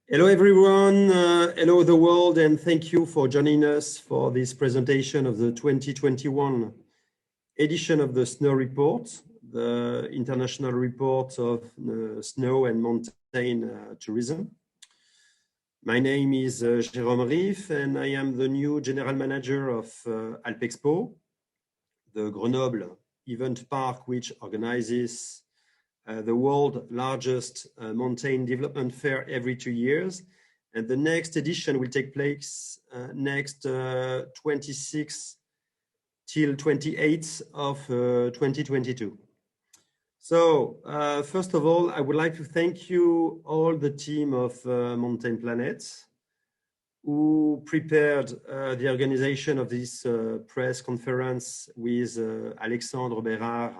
Hello everyone, hello the world, and thank you for joining us for this presentation of the 2021 edition of the Snow Report, the international report of snow and mountain tourism. My name is Jérôme Riff, and I am the new general manager of Alpexpo, the Grenoble event park which organizes the world's largest mountain development fair every 2 years. And the next edition will take place next 26th till 28th of 2022. So first of all, I would like to thank you all the team of Mountain Planet who prepared the organization of this press conference with Alexandre Bérard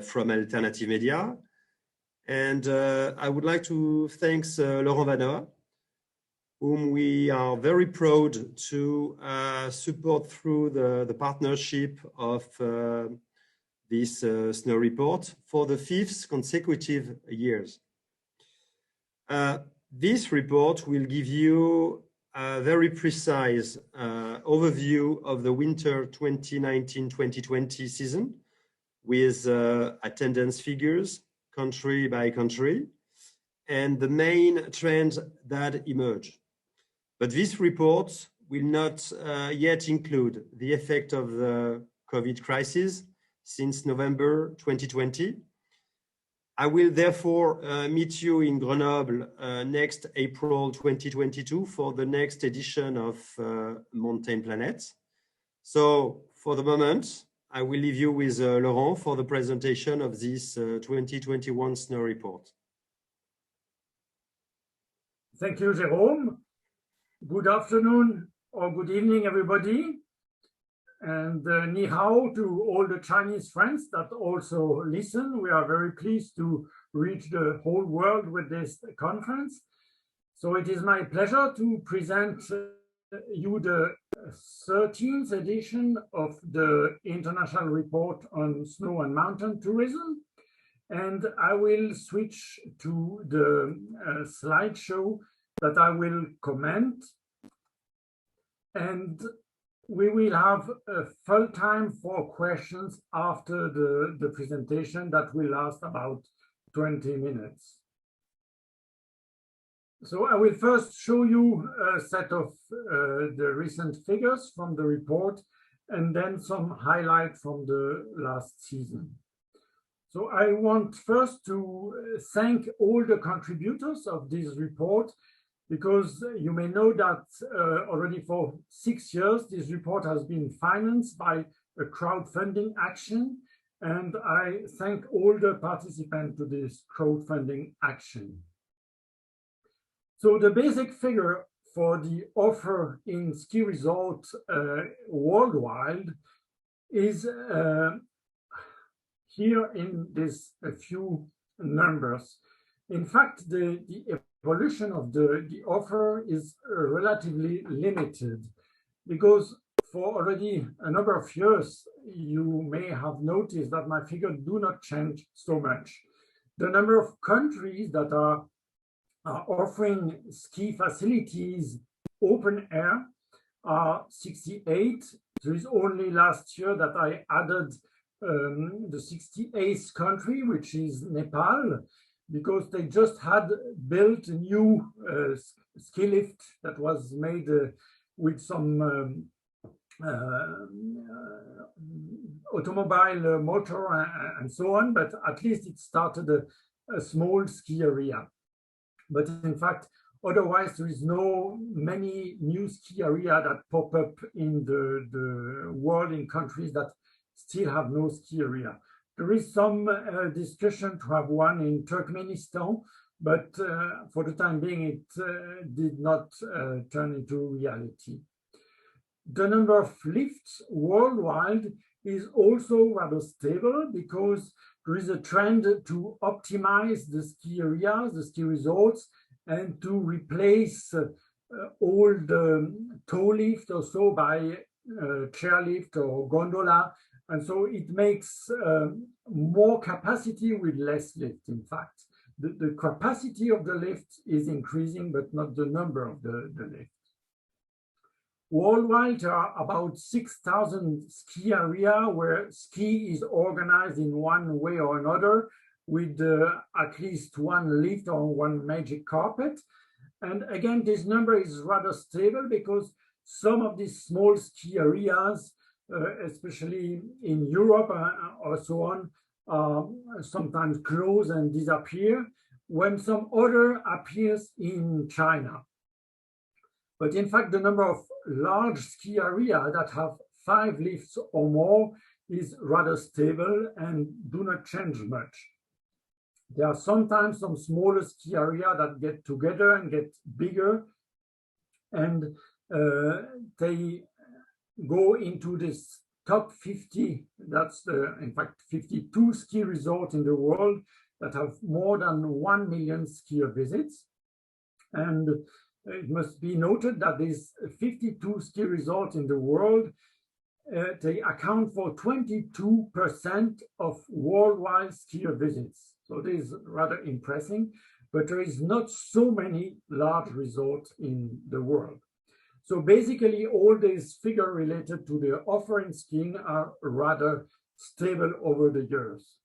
from Alternative Media. And I would like to thank Laurent Vanat, whom we are very proud to support through the partnership of this snow report for the 5th consecutive years. This report will give you a very precise overview of the winter 2019-2020 season, with attendance figures, country by country, and the main trends that emerge. But this report will not yet include the effect of the COVID crisis since November 2020. I will therefore meet you in Grenoble next April 2022 for the next edition of Mountain Planet. So for the moment, I will leave you with Laurent for the presentation of this 2021 snow report. Thank you, Jérôme. Good afternoon or good evening, everybody. And ni hao to all the Chinese friends that also listen. We are very pleased to reach the whole world with this conference. So it is my pleasure to present you the 13th edition of the International Report on Snow and Mountain Tourism. And I will switch to the slideshow that I will comment. And we will have a full time for questions after the presentation that will last about 20 minutes. So I will first show you a set of the recent figures from the report and then some highlights from the last season. So I want first to thank all the contributors of this report, because you may know that already for 6 years, this report has been financed by a crowdfunding action, and I thank all the participants to this crowdfunding action. So the basic figure for the offer in ski resorts worldwide is here in this a few numbers. In fact, the evolution of the offer is relatively limited, because for already a number of years, you may have noticed that my figures do not change so much. The number of countries that are offering ski facilities open air are 68. There is only last year that I added the 68th country, which is Nepal, because they just had built a new ski lift that was made with some automobile motor and so on, but at least it started a small ski area. But in fact, otherwise, there is no many new ski areas that pop up in the world in countries that still have no ski area. There is some discussion to have one in Turkmenistan, but for the time being, it did not turn into reality. The number of lifts worldwide is also rather stable, because there is a trend to optimize the ski areas, the ski resorts, and to replace all the tow lift or so by chairlift or gondola. And so it makes more capacity with less lift, in fact. the capacity of the lift is increasing, but not the number of the lifts. Worldwide, there are about 6,000 ski areas where ski is organized in one way or another, with at least one lift or one magic carpet. And again, this number is rather stable because some of these small ski areas, especially in Europe or so on, sometimes close and disappear, when some other appears in China. But in fact, the number of large ski areas that have 5 lifts or more is rather stable and do not change much. There are sometimes some smaller ski areas that get together and get bigger, and they go into this top 50. That's in fact 52 ski resorts in the world that have more than 1 million skier visits. And it must be noted that these 52 ski resorts in the world, they account for 22% of worldwide skier visits. So this is rather impressive, but there is not so many large resorts in the world. So basically all these figures related to the offering skiing are rather stable over the years.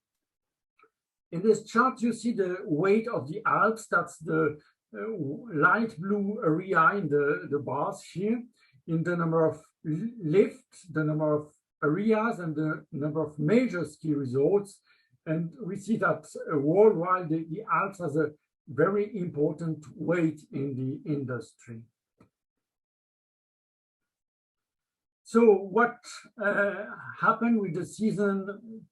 In this chart, you see the weight of the Alps. That's the light blue area in the bars here, in the number of lifts, the number of areas, and the number of major ski resorts. And we see that worldwide, the Alps has a very important weight in the industry. So what happened with the season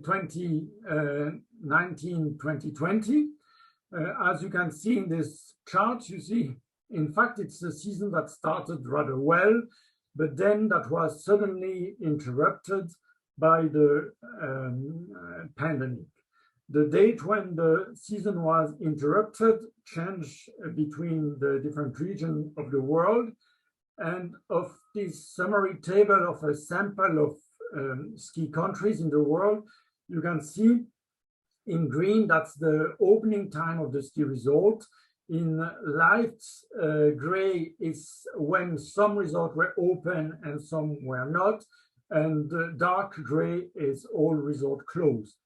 2019-2020? As you can see in this chart, you see, in fact, it's a season that started rather well, but then that was suddenly interrupted by the pandemic. The date when the season was interrupted changed between the different regions of the world. And of this summary table of a sample of ski countries in the world, you can see in green, that's the opening time of the ski resort. In light gray is when some resorts were open and some were not. And dark gray is all resort closed.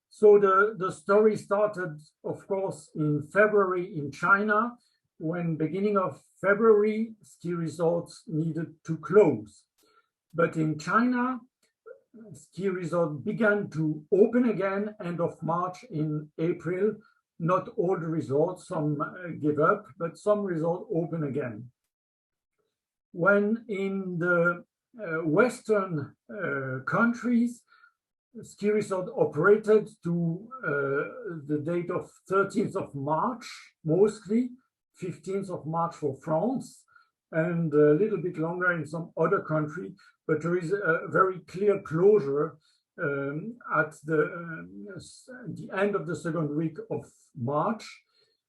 So the story started, of course, in February in China, when beginning of February, ski resorts needed to close. But in China, ski resorts began to open again end of March in April. Not all the resorts, some give up, but some resorts open again. When in the Western countries, ski resort operated to the date of 13th of March, mostly 15th of March for France, and a little bit longer in some other country, but there is a very clear closure at the end of the second week of March,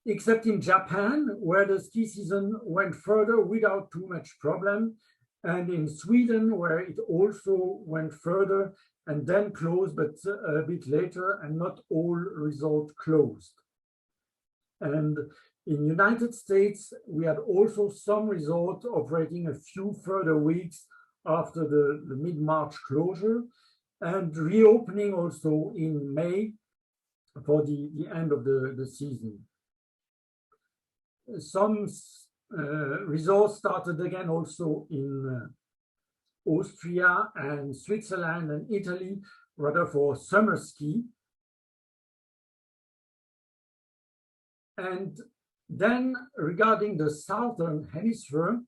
except in Japan, where the ski season went further without too much problem, and in Sweden, where it also went further and then closed, but a bit later, and not all resorts closed. And in United States, we had also some resorts operating a few further weeks after the mid-March closure, and reopening also in May for the end of the season. Some resorts started again also in Austria and Switzerland and Italy, rather for summer ski. And then regarding the Southern Hemisphere,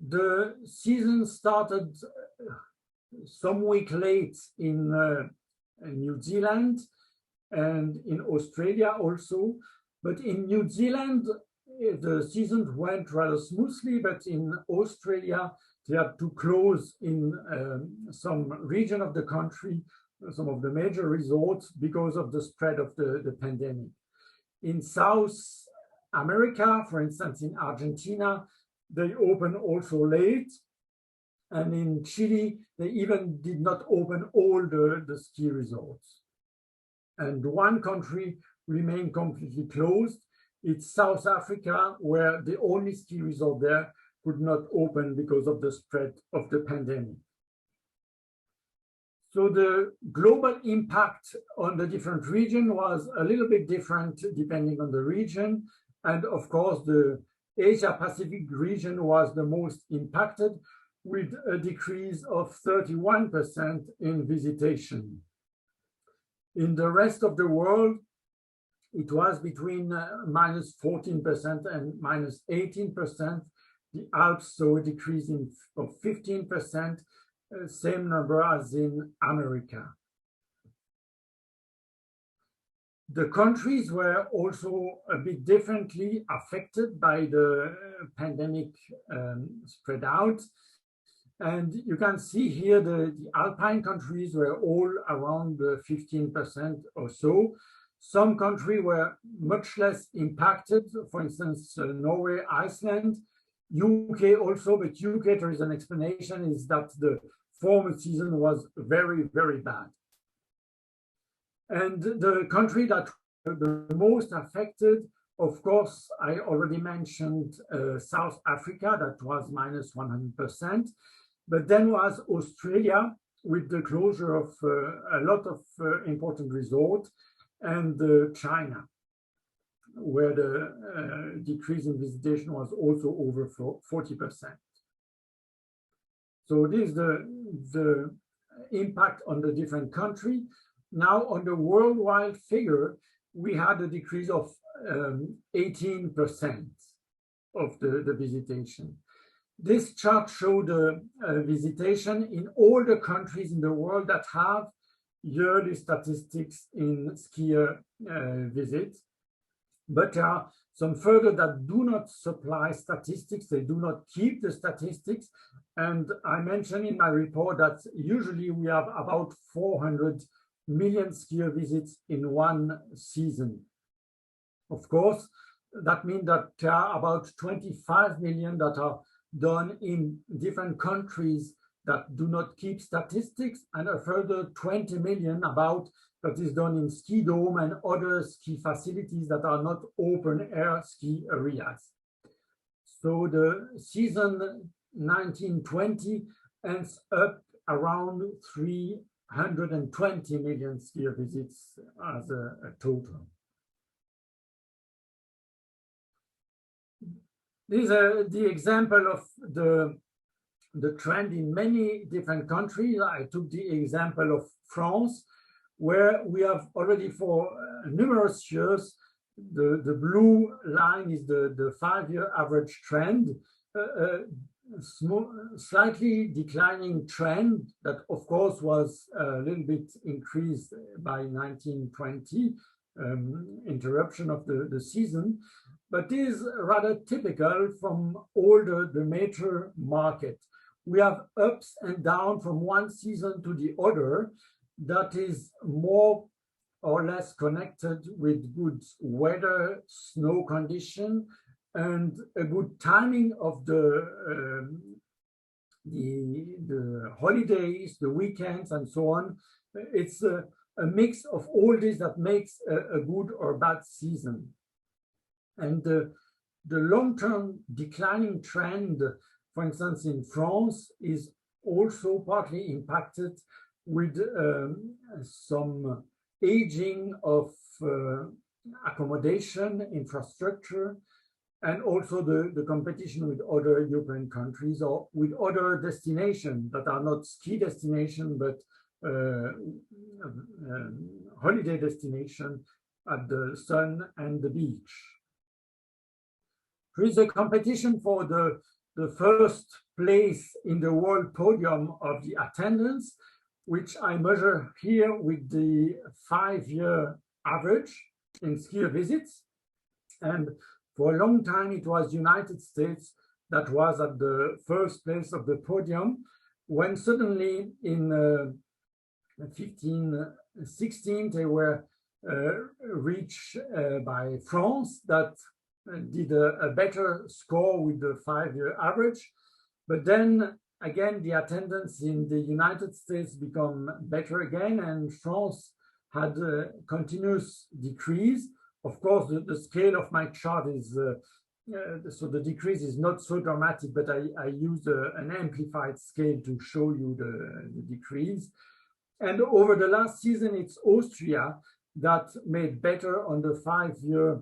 the season started some week late in New Zealand and in Australia also. But in New Zealand, the season went rather smoothly, but in Australia, they had to close in some region of the country, some of the major resorts, because of the spread of the pandemic. In South America, for instance, in Argentina, they opened also late. And in Chile, they even did not open all the ski resorts. And one country remain completely closed. It's South Africa, where the only ski resort there could not open because of the spread of the pandemic. So the global impact on the different region was a little bit different depending on the region. And of course, the Asia Pacific region was the most impacted, with a decrease of 31% in visitation. In the rest of the world, it was between minus 14% and minus 18%. The Alps saw a decrease of 15%, same number as in America. The countries were also a bit differently affected by the pandemic spread out. And you can see here the Alpine countries were all around 15% or so. Some countries were much less impacted, for instance, Norway, Iceland, UK also, but UK, there is an explanation, is that the former season was very, very bad. And the country that were the most affected, of course, I already mentioned South Africa, that was minus 100%, but then was Australia, with the closure of a lot of important resorts, and China, where the decrease in visitation was also over 40%. So this is the impact on the different country. Now on the worldwide figure, we had a decrease of 18% of the visitation. This chart showed the visitation in all the countries in the world that have yearly statistics in skier visits. But there are some further that do not supply statistics, they do not keep the statistics. And I mentioned in my report that usually we have about 400 million skier visits in one season. Of course, that means that there are about 25 million that are done in different countries that do not keep statistics, and a further 20 million about that is done in ski dome and other ski facilities that are not open air ski areas. So the season 1920 ends up around 320 million skier visits as a total. These are the example of the trend in many different countries. I took the example of France, where we have already for numerous years, the blue line is the 5-year average trend, small, slightly declining trend that of course was a little bit increased by 1920, interruption of the season, but is rather typical from all the major markets. We have ups and downs from one season to the other that is more or less connected with good weather, snow condition, and a good timing of the holidays, the weekends, and so on. It's a mix of all this that makes a good or bad season. And the long-term declining trend, for instance, in France, is also partly impacted with some aging of accommodation, infrastructure, and also the competition with other European countries or with other destinations that are not ski destinations, but holiday destination at the sun and the beach. There is a competition for the first place in the world podium of the attendance, which I measure here with the 5-year average in skier visits. And for a long time, it was United States that was at the first place of the podium, when suddenly in 1516, they were reached by France, that did a better score with the 5-year average. But then again, the attendance in the United States become better again, and France had a continuous decrease. Of course, the scale of my chart is, so the decrease is not so dramatic, but I used an amplified scale to show you the decrease. And over the last season, it's Austria that made better on the 5-year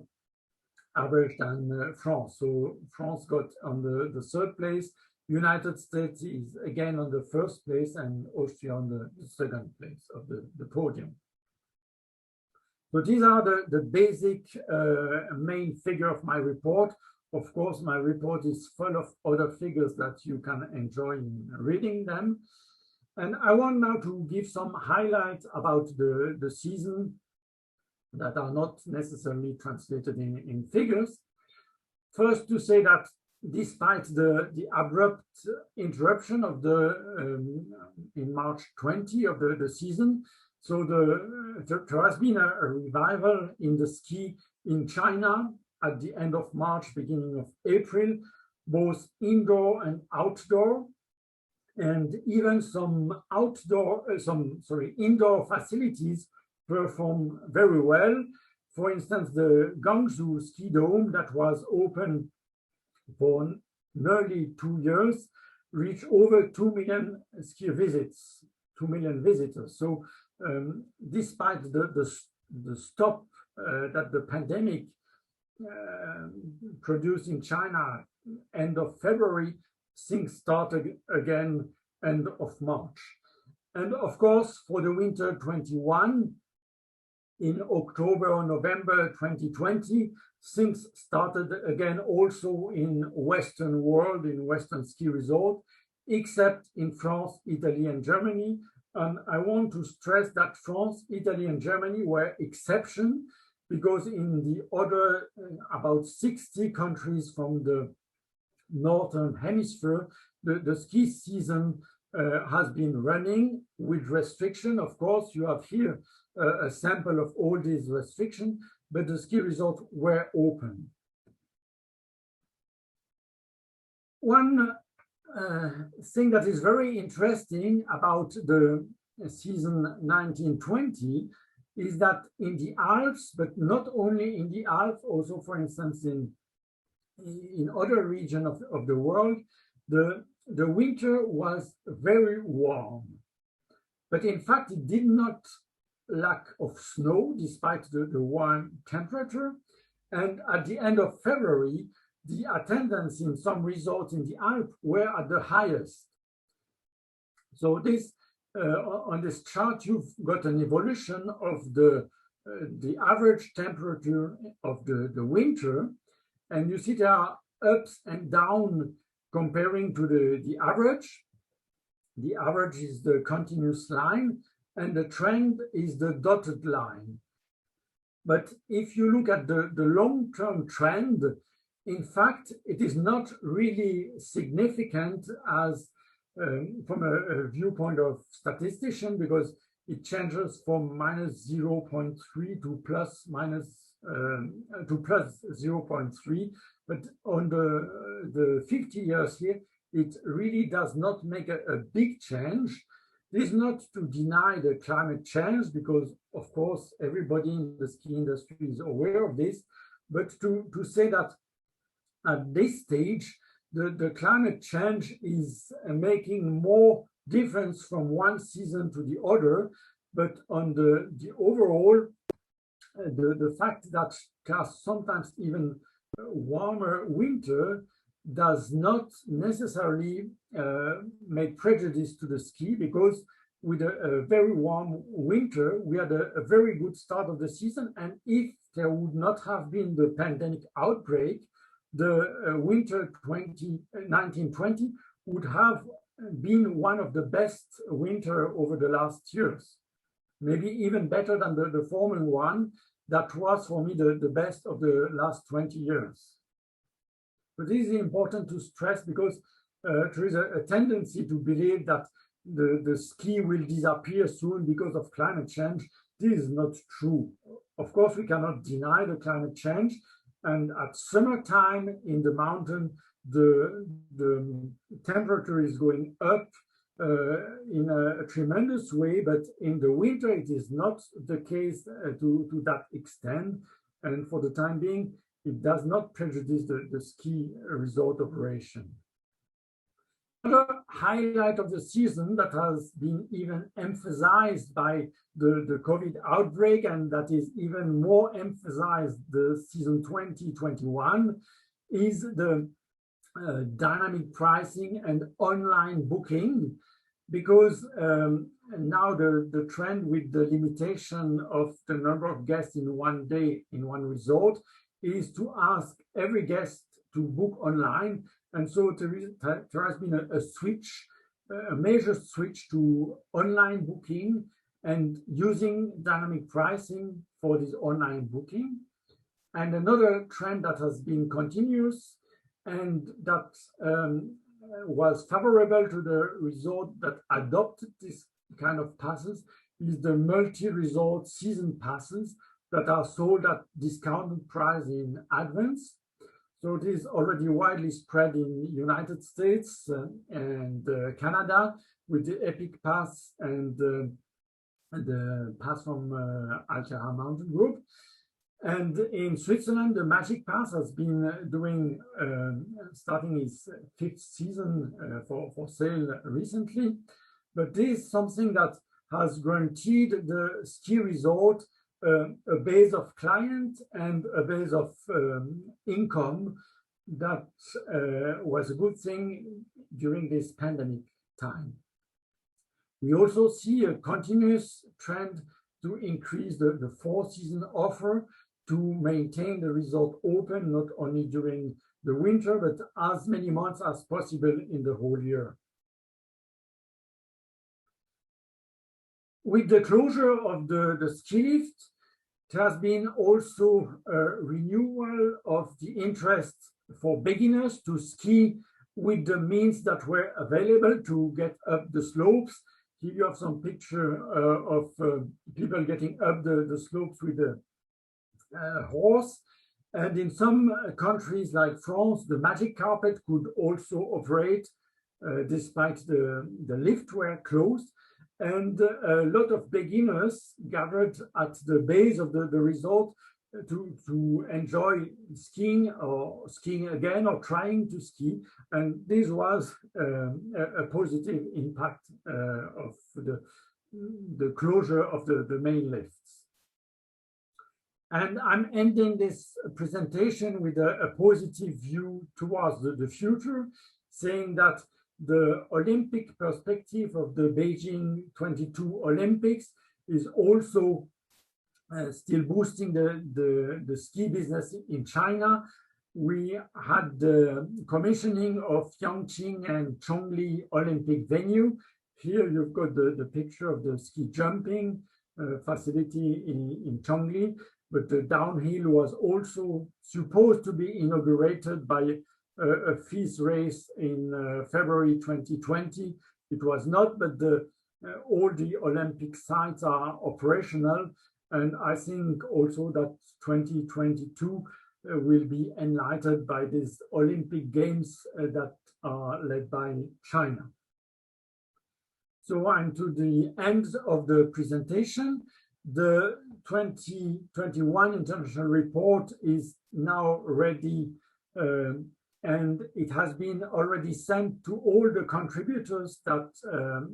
average than France. So France got on the third place, United States is again on the first place, and Austria on the second place of the podium. So these are the basic main figure of my report. Of course, my report is full of other figures that you can enjoy in reading them. And I want now to give some highlights about the season that are not necessarily translated in figures. First, to say that despite the abrupt interruption of in March 20 of the season, so there has been a revival in the ski in China at the end of March, beginning of April, both indoor and outdoor, and even some indoor facilities perform very well. For instance, the Guangzhou ski dome that was open for nearly 2 years reached over 2 million ski visits, 2 million visitors. So despite the stop that the pandemic produced in China end of February, things started again end of March. And of course, for the winter 21, in October or November 2020, things started again also in Western world, in Western ski resort, except in France, Italy, and Germany. And I want to stress that France, Italy, and Germany were exception, because in the other about 60 countries from the Northern Hemisphere, the ski season has been running with restriction. Of course, you have here a sample of all these restrictions, but the ski resorts were open. One thing that is very interesting about the season 1920 is that in the Alps, but not only in the Alps, also, for instance, in other regions of the world, the winter was very warm. But in fact, it did not lack of snow despite the warm temperature. And at the end of February, the attendance in some resorts in the Alps were at the highest. So this on this chart, you've got an evolution of the average temperature of the winter, and you see there are ups and downs comparing to the average. The average is the continuous line, and the trend is the dotted line. But if you look at the long-term trend, in fact, it is not really significant as from a viewpoint of statistician, because it changes from minus 0.3 to plus 0.3. But on the 50 years here, it really does not make a big change. This is not to deny the climate change, because of course everybody in the ski industry is aware of this, but to say that at this stage, the climate change is making more difference from one season to the other, but on the overall, the fact that there's sometimes even warmer winter does not necessarily make prejudice to the ski, because with a very warm winter, we had a very good start of the season. And if there would not have been the pandemic outbreak, the winter 1920 would have been one of the best winter over the last years, maybe even better than the former one that was for me the best of the last 20 years. But this is important to stress, because there is a tendency to believe that the ski will disappear soon because of climate change. This is not true. Of course, we cannot deny the climate change. And at summertime in the mountain, the temperature is going up in a tremendous way, but in the winter it is not the case to that extent. And for the time being, it does not prejudice the ski resort operation. Another highlight of the season that has been even emphasized by the COVID outbreak, and that is even more emphasized the season 2021, is the dynamic pricing and online booking, because now the trend with the limitation of the number of guests in one day in one resort is to ask every guest to book online. And so there has been a switch, a major switch to online booking and using dynamic pricing for this online booking. And another trend that has been continuous and that was favorable to the resort that adopted this kind of passes is the multi-resort season passes that are sold at discounted price in advance. So it is already widely spread in United States and Canada with the Epic Pass and the pass from Altera Mountain Group. And in Switzerland, the Magic Pass has been doing, starting its 5th season for sale recently. But this is something that has guaranteed the ski resort a base of client and a base of income that was a good thing during this pandemic time. We also see a continuous trend to increase the 4-season offer to maintain the resort open, not only during the winter, but as many months as possible in the whole year. With the closure of the ski lift, there has been also a renewal of the interest for beginners to ski with the means that were available to get up the slopes. Here you have some picture of people getting up the slopes with a horse. And in some countries like France, the magic carpet could also operate despite the lifts were closed. And a lot of beginners gathered at the base of the resort to enjoy skiing or skiing again or trying to ski. And this was a positive impact of the closure of the main lifts. And I'm ending this presentation with a positive view towards the future, saying that the Olympic perspective of the Beijing 22 Olympics is also still boosting the ski business in China. We had the commissioning of Yangqing and Chongli Olympic venue. Here you've got the picture of the ski jumping facility in Chongli, but the downhill was also supposed to be inaugurated by a FIS race in February 2020. It was not, but all the Olympic sites are operational. And I think also that 2022 will be enlightened by these Olympic Games that are led by China. So I'm to the end of the presentation. The 2021 international report is now ready and it has been already sent to all the contributors that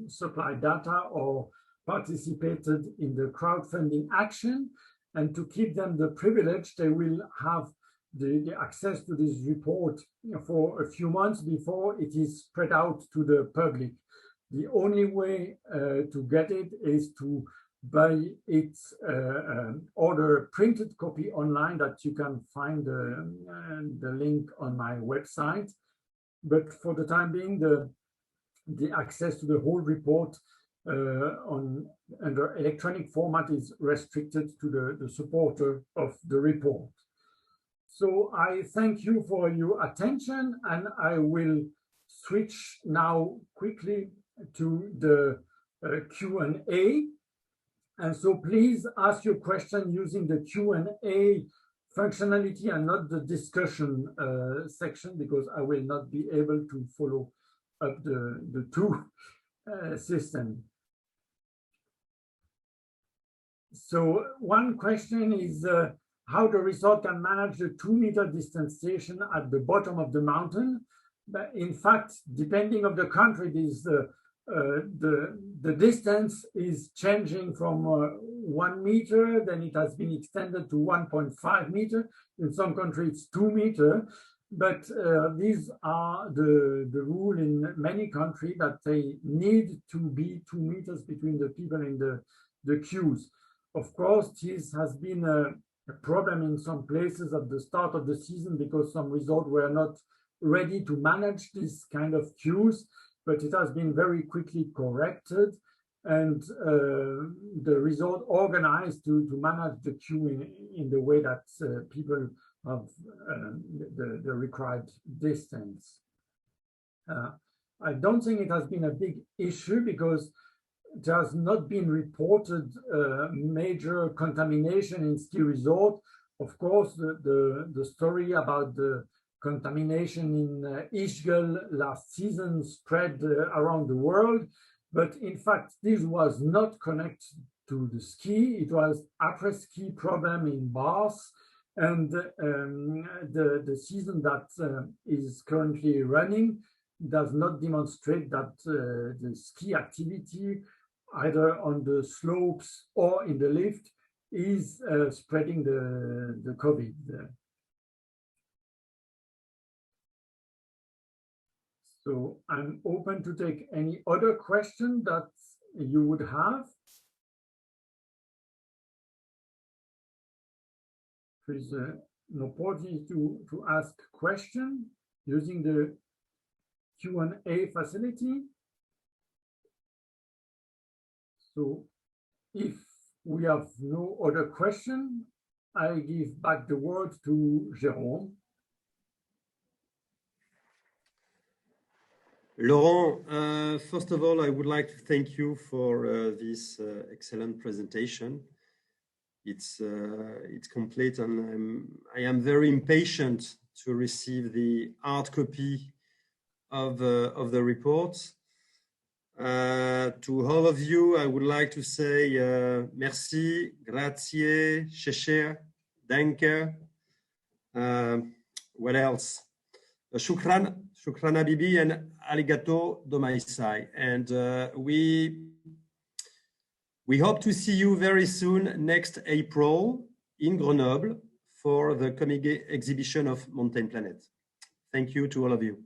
supply data or participated in the crowdfunding action. And to keep them the privilege, they will have the access to this report for a few months before it is spread out to the public. The only way to get it is to buy its order a printed copy online that you can find the link on my website. But for the time being, the access to the whole report under electronic format is restricted to the supporter of the report. So I thank you for your attention, and I will switch now quickly to the Q&A. And so please ask your question using the Q&A functionality and not the discussion section, because I will not be able to follow up the two. system. So one question is how the resort can manage the 2-meter distance station at the bottom of the mountain. But in fact, depending on the country, the distance is changing from 1 meter, then it has been extended to 1.5 meter. In some countries, it's 2 meter. But these are the rule in many countries, that they need to be 2 meters between the people in the queues. Of course, this has been a problem in some places at the start of the season, because some resorts were not ready to manage this kind of queues, but it has been very quickly corrected, and the resort organized to manage the queue in the way that people have the required distance. I don't think it has been a big issue, because there has not been reported major contamination in ski resort. Of course, the story about the contamination in Ischgl last season spread around the world, but in fact, this was not connected to the ski. It was après-ski problem in Bath, and the season that is currently running does not demonstrate that the ski activity, either on the slopes or in the lift, is spreading the COVID. So I'm open to take any other question that you would have. There's an opportunity to ask question using the Q&A facility. So if we have no other question, I give back the word to Jérôme. Laurent, first of all, I would like to thank you for this excellent presentation. It's complete, and I am very impatient to receive the hard copy of the report. To all of you, I would like to say merci, grazie, cher, danke. What else? Shukran habibi, and arigato domaisai. And we hope to see you very soon next April in Grenoble for the coming exhibition of Mountain Planet. Thank you to all of you.